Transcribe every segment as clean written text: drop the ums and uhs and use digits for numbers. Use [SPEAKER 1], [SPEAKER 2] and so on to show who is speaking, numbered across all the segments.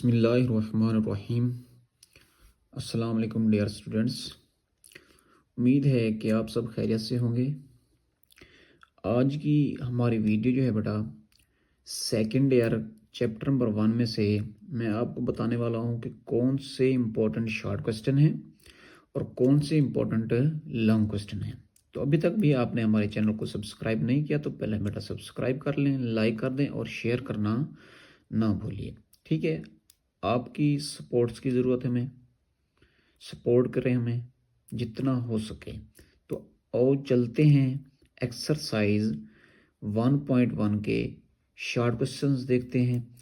[SPEAKER 1] बिस्मिल्लाहिर्रहमानिर्रहीम। अस्सलाम वालेकुम डियर स्टूडेंट्स। उम्मीद है कि आप सब खैरियत से होंगे। आज की हमारी वीडियो जो है बेटा सेकंड ईयर चैप्टर नंबर 1 में से मैं आपको बताने वाला हूं कि कौन से इम्पोर्टेंट शॉर्ट क्वेश्चन हैं और कौन से इम्पोर्टेंट लॉन्ग क्वेश्चन हैं। तो अभी तक भी आपने हमारे चैनल को सब्सक्राइब नहीं किया तो पहले बेटा सब्सक्राइब कर लें, लाइक कर दें और शेयर करना ना भूलिए। ठीक है, आपकी सपोर्ट्स की ज़रूरत है, हमें सपोर्ट करें हमें जितना हो सके। तो आओ चलते हैं एक्सरसाइज 1.1 के शॉर्ट क्वेश्चंस देखते हैं।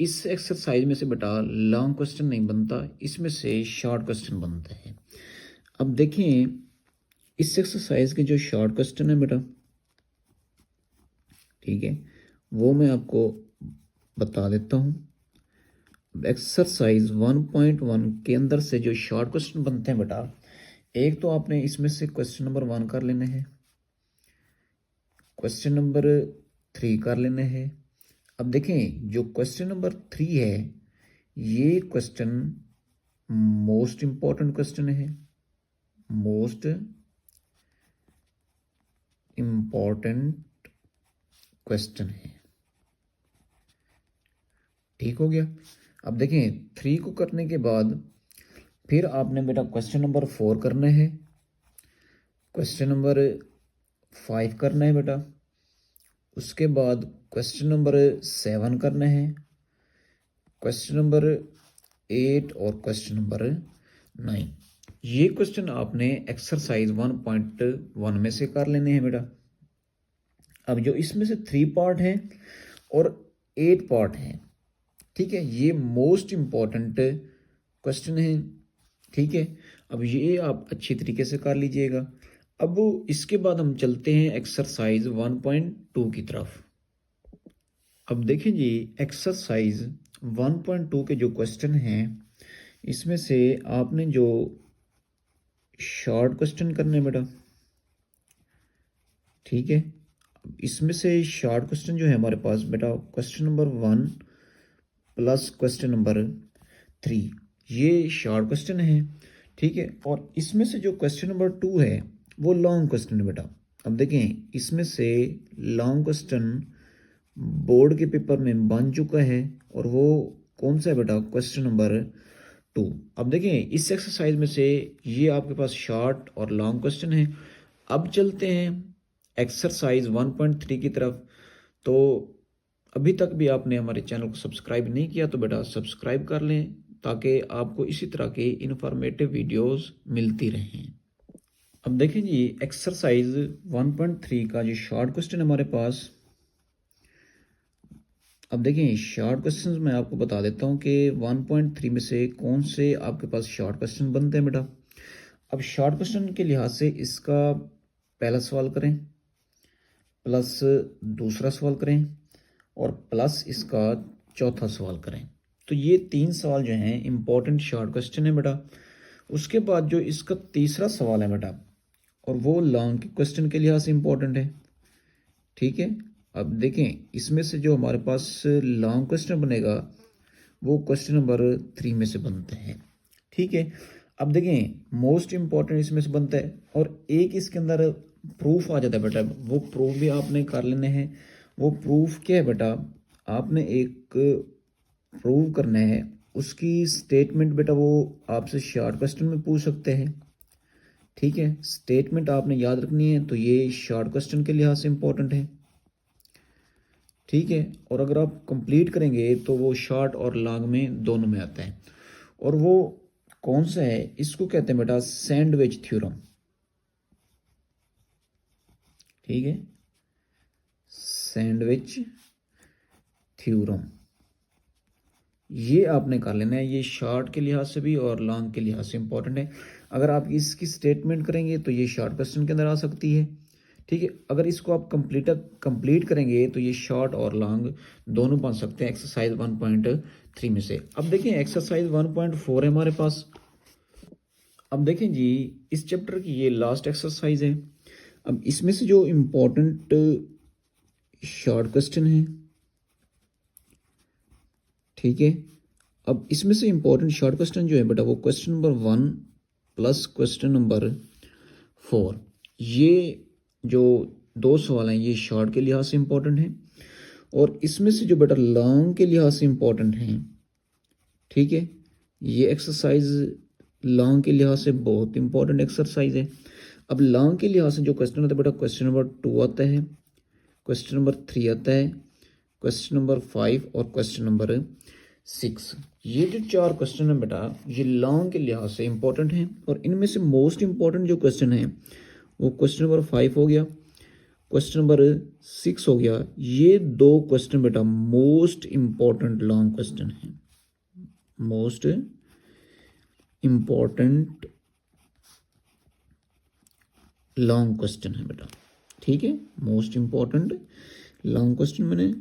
[SPEAKER 1] इस एक्सरसाइज में से बेटा लॉन्ग क्वेश्चन नहीं बनता, इसमें से शॉर्ट क्वेश्चन बनते हैं। अब देखें इस एक्सरसाइज के जो शॉर्ट क्वेश्चन है बेटा, ठीक है, वो मैं आपको बता देता हूँ। एक्सरसाइज 1.1 के अंदर से जो शॉर्ट क्वेश्चन बनते हैं बेटा, एक तो आपने इसमें से क्वेश्चन नंबर 1 कर लेने हैं, क्वेश्चन नंबर 3 कर लेने हैं। अब देखें जो क्वेश्चन नंबर 3 है ये क्वेश्चन मोस्ट इंपॉर्टेंट क्वेश्चन है, मोस्ट इंपॉर्टेंट क्वेश्चन है। ठीक हो गया। अब देखें 3 को करने के बाद फिर आपने बेटा क्वेश्चन नंबर 4 करना है, क्वेश्चन नंबर 5 करना है बेटा, उसके बाद क्वेश्चन नंबर 7 करना है, क्वेश्चन नंबर 8 और क्वेश्चन नंबर 9। ये क्वेश्चन आपने एक्सरसाइज 1.1 में से कर लेने हैं बेटा। अब जो इसमें से 3 पार्ट हैं और 8 पार्ट हैं, ठीक है, ये मोस्ट इम्पॉर्टेंट क्वेश्चन है। ठीक है, अब ये आप अच्छी तरीके से कर लीजिएगा। अब इसके बाद हम चलते हैं एक्सरसाइज 1.2 की तरफ। अब देखें जी एक्सरसाइज 1.2 के जो क्वेश्चन हैं इसमें से आपने जो शॉर्ट क्वेश्चन करने बेटा, ठीक है, इसमें से शॉर्ट क्वेश्चन जो है हमारे पास बेटा question number 1 plus question number 3, ये शॉर्ट क्वेश्चन है। ठीक है, और इसमें से जो क्वेश्चन नंबर 2 है वो लॉन्ग क्वेश्चन है बेटा। अब देखें इसमें से लॉन्ग क्वेश्चन बोर्ड के पेपर में बन चुका है और वो कौन सा है बेटा, क्वेश्चन नंबर 2। अब देखें इस एक्सरसाइज में से ये आपके पास शॉर्ट और लॉन्ग क्वेश्चन है। अब चलते हैं एक्सरसाइज 1.3 की तरफ। तो अभी तक भी आपने हमारे चैनल को सब्सक्राइब नहीं किया तो बेटा सब्सक्राइब कर लें ताकि आपको इसी तरह के इन्फॉर्मेटिव वीडियोस मिलती रहें। अब देखें जी एक्सरसाइज 1.3 का जो शॉर्ट क्वेश्चन हमारे पास, अब देखें शॉर्ट क्वेश्चंस मैं आपको बता देता हूं कि 1.3 में से कौन से आपके पास शॉर्ट क्वेश्चन बनते हैं बेटा। अब शॉर्ट क्वेश्चन के लिहाज से इसका पहला सवाल करें, प्लस दूसरा सवाल करें और प्लस इसका चौथा सवाल करें। तो ये 3 सवाल जो हैं इंपॉर्टेंट शॉर्ट क्वेश्चन है बेटा। उसके बाद जो इसका तीसरा सवाल है बेटा और वो लॉन्ग क्वेश्चन के लिहाज से इंपॉर्टेंट है। ठीक है, अब देखें इसमें से जो हमारे पास लॉन्ग क्वेश्चन बनेगा वो क्वेश्चन नंबर 3 में से बनते हैं। ठीक है, अब देखें मोस्ट इंपॉर्टेंट इसमें से बनता है और एक इसके अंदर प्रूफ आ जाता है बेटा, वो प्रूफ भी आपने कर लेने हैं। वो प्रूफ क्या है बेटा, आपने एक प्रूव करना है, उसकी स्टेटमेंट बेटा वो आपसे शॉर्ट क्वेश्चन में पूछ सकते हैं। ठीक है, स्टेटमेंट आपने याद रखनी है, तो ये शॉर्ट क्वेश्चन के लिहाज से इंपॉर्टेंट है। ठीक है, और अगर आप कंप्लीट करेंगे तो वो शॉर्ट और लॉन्ग में दोनों में आता है। और वो कौन सा है, इसको कहते हैं बेटा सैंडविच थ्योरम। ठीक है, सैंडविच थ्योरम ये आपने कर लेना है। ये शॉर्ट के लिहाज से भी और लॉन्ग के लिहाज से इंपॉर्टेंट है। अगर आप इसकी स्टेटमेंट करेंगे तो ये शॉर्ट क्वेश्चन के अंदर आ सकती है। ठीक है, अगर इसको आप कंप्लीट करेंगे तो ये शॉर्ट और लॉन्ग दोनों बन सकते हैं एक्सरसाइज 1.3 में से। अब देखें एक्सरसाइज 1.4 है हमारे पास। अब देखें जी इस चैप्टर की ये लास्ट एक्सरसाइज है। अब इसमें से जो इम्पोर्टेंट शॉर्ट क्वेश्चन है, ठीक है, अब इसमें से इम्पोर्टेंट शॉर्ट क्वेश्चन जो है बेटा वो question number 1 plus question number 4, ये जो 2 सवाल हैं ये शॉर्ट के लिहाज से इम्पोर्टेंट हैं और इसमें से जो बेटा लॉन्ग के लिहाज से इम्पोर्टेंट हैं, ठीक है, ये एक्सरसाइज लॉन्ग के लिहाज से बहुत इंपॉर्टेंट एक्सरसाइज है। अब लॉन्ग के लिहाज से जो क्वेश्चन होता है बेटा क्वेश्चन नंबर 2 आता है, क्वेश्चन नंबर 3 आता है, क्वेश्चन नंबर 5 और क्वेश्चन नंबर 6। ये जो 4 क्वेश्चन है बेटा ये लॉन्ग के लिहाज से इंपॉर्टेंट हैं और इनमें से मोस्ट इंपॉर्टेंट जो क्वेश्चन है वो क्वेश्चन नंबर 5 हो गया, क्वेश्चन नंबर 6 हो गया। ये 2 क्वेश्चन बेटा मोस्ट इंपॉर्टेंट लॉन्ग क्वेश्चन है, मोस्ट इंपॉर्टेंट लॉन्ग क्वेश्चन है बेटा, ठीक है। मोस्ट इंपॉर्टेंट लॉन्ग क्वेश्चन मैंने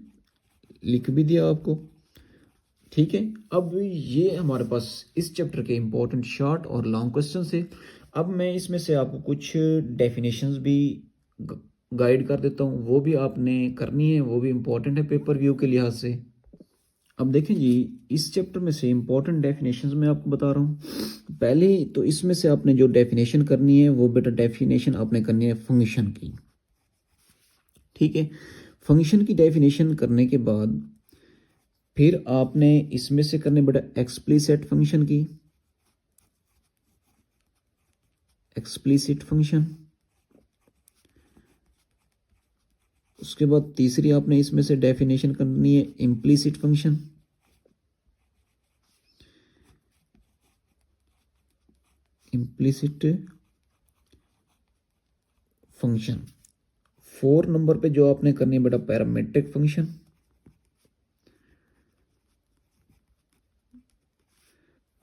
[SPEAKER 1] लिख भी दिया आपको, ठीक है। अब ये हमारे पास इस चैप्टर के इंपॉर्टेंट शॉर्ट और लॉन्ग क्वेश्चन से। अब मैं इसमें से आपको कुछ डेफिनेशंस भी गाइड कर देता हूँ, वो भी आपने करनी है, वो भी इम्पोर्टेंट है पेपर व्यू के लिहाज से। अब देखें जी, इस चैप्टर में से इम्पोर्टेंट डेफिनेशंस मैं आपको बता रहा हूँ। पहले तो इसमें से आपने जो डेफिनेशन करनी है वो बेटा डेफिनेशन आपने करनी है फंक्शन की, ठीक है। फंक्शन की डेफिनेशन करने के बाद फिर आपने इसमें से करने बेटा एक्सप्लिसिट फंक्शन की, एक्सप्लिसिट फंक्शन। उसके बाद तीसरी आपने इसमें से डेफिनेशन करनी है implicit function, implicit function. 4 number पे जो आपने करनी है बेटा parametric function,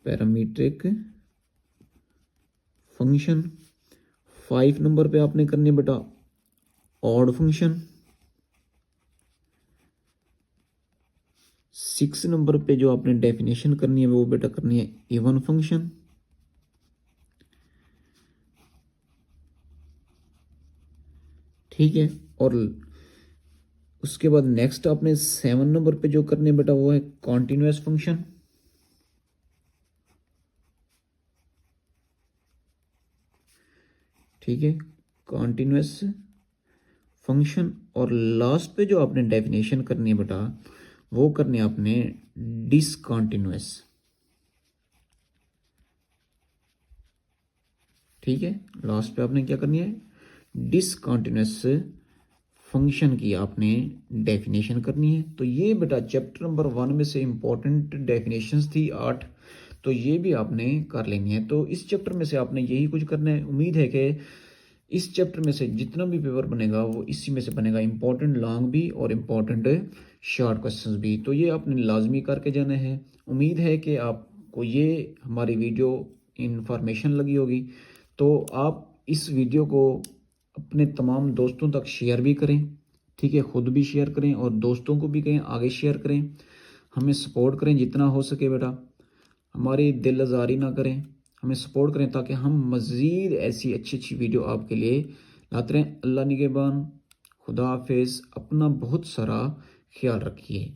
[SPEAKER 1] parametric function. 5 number पे आपने करनी है बेटा ऑड फंक्शन। 6 नंबर पे जो आपने डेफिनेशन करनी है वो बेटा करनी है इवन फंक्शन, ठीक है। और उसके बाद नेक्स्ट आपने 7 नंबर पे जो करनी है बेटा वो है कॉन्टिन्यूअस फंक्शन, ठीक है, कॉन्टिन्यूअस फंक्शन। और लास्ट पे जो आपने डेफिनेशन करनी है बेटा वो करनी है आपने डिसकॉन्टिन्यूअस, ठीक है। लास्ट पे आपने क्या करनी है डिसकॉन्टिन्यूअस फंक्शन की आपने डेफिनेशन करनी है। तो ये बेटा चैप्टर नंबर 1 में से इंपॉर्टेंट डेफिनेशंस थी 8, तो ये भी आपने कर लेनी है। तो इस चैप्टर में से आपने यही कुछ करना है। उम्मीद है कि इस चैप्टर में से जितना भी पेपर बनेगा वो इसी में से बनेगा, इंपॉर्टेंट लॉन्ग भी और इम्पॉर्टेंट शॉर्ट क्वेश्चंस भी। तो ये आपने लाजमी करके जाना है। उम्मीद है कि आपको ये हमारी वीडियो इंफॉर्मेशन लगी होगी, तो आप इस वीडियो को अपने तमाम दोस्तों तक शेयर भी करें, ठीक है, ख़ुद भी शेयर करें और दोस्तों को भी कहें आगे शेयर करें। हमें सपोर्ट करें जितना हो सके बेटा, हमारी दिल आज़ारी ना करें, हमें सपोर्ट करें ताकि हम मज़ीद ऐसी अच्छी अच्छी वीडियो आपके लिए लाते रहें। अल्लाह निगहबान, खुदा हाफिज़, अपना बहुत सारा ख्याल रखिए।